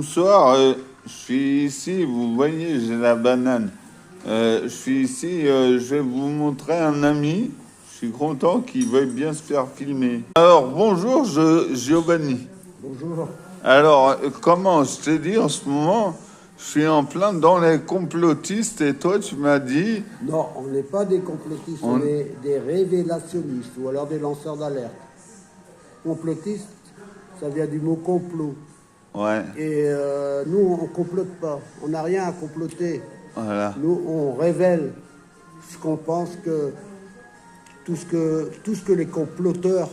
bonsoir. Je suis ici, vous voyez, j'ai la banane. Je suis ici, je vais vous montrer un ami. Je suis content qu'il veuille bien se faire filmer. Alors, bonjour, Giovanni. Bonjour. Alors, comment je t'ai dit en ce moment, je suis en plein dans les complotistes et toi, tu m'as dit... Non, on n'est pas des complotistes, on est des révélationnistes ou alors des lanceurs d'alerte. Complotiste, ça vient du mot complot. Ouais, Et nous, on complote pas. On n'a rien à comploter. voilà. Nous, on révèle ce qu'on pense que tout ce que les comploteurs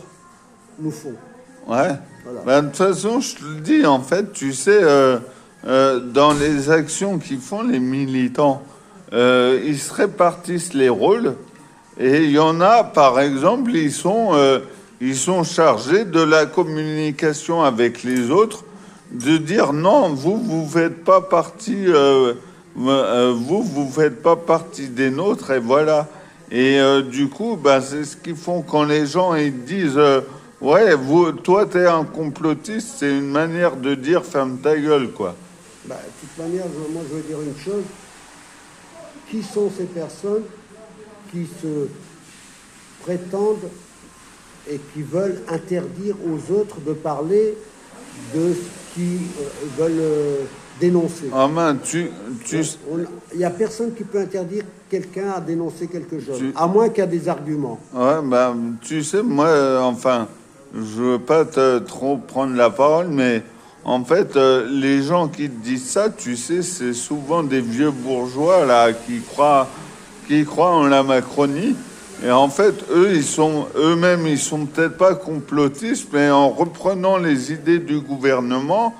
nous font. Ouais. Voilà. Ben, de toute façon, je te le dis, en fait, tu sais, dans les actions qu'ils font, les militants, ils se répartissent les rôles. Et il y en a, par exemple, ils sont chargés de la communication avec les autres, de dire non, vous faites pas partie, vous faites pas partie des nôtres, et voilà. Et du coup, ben, c'est ce qu'ils font quand les gens ils disent ouais, toi t'es un complotiste, c'est une manière de dire ferme ta gueule, quoi. Bah, de toute manière, moi, je veux dire une chose. Qui sont ces personnes qui se prétendent et qui veulent interdire aux autres de parler de ce qu'ils veulent dénoncer? Ah ben, Il n'y a personne qui peut interdire quelqu'un à dénoncer quelque chose, à moins qu'il y ait des arguments. ouais, ben, tu sais, moi, enfin, je veux pas trop prendre la parole, mais en fait, les gens qui te disent ça, tu sais, c'est souvent des vieux bourgeois là qui croient en la Macronie. Et en fait, eux-mêmes, ils sont peut-être pas complotistes, mais en reprenant les idées du gouvernement,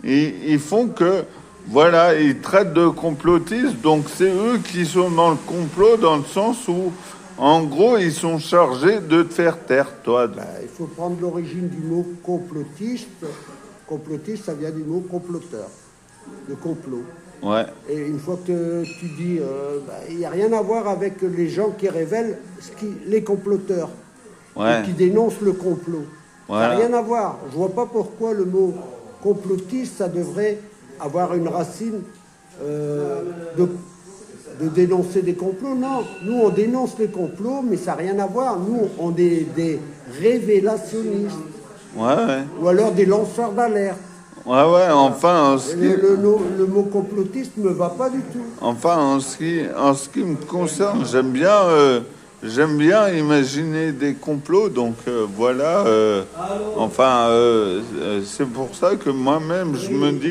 ils font que, voilà, ils traitent de complotistes. Donc c'est eux qui sont dans le complot, dans le sens où, en gros, ils sont chargés de te faire taire, toi. Ben, il faut prendre l'origine du mot complotiste. Complotiste, ça vient du mot comploteur, de complot. Ouais, Et une fois que tu dis, il n'y a rien à voir avec les gens qui révèlent les comploteurs, ouais. et qui dénoncent le complot. Ça Voilà. n'a rien à voir. Je vois pas pourquoi le mot complotiste, ça devrait avoir une racine de dénoncer des complots. Non, nous on dénonce les complots, mais ça n'a rien à voir. Nous, on est des révélationnistes, Ouais. ou alors des lanceurs d'alerte. Ouais, enfin, Le mot complotiste me va pas du tout. en ce qui me concerne, j'aime bien imaginer des complots, donc voilà. C'est pour ça que moi-même, je me dis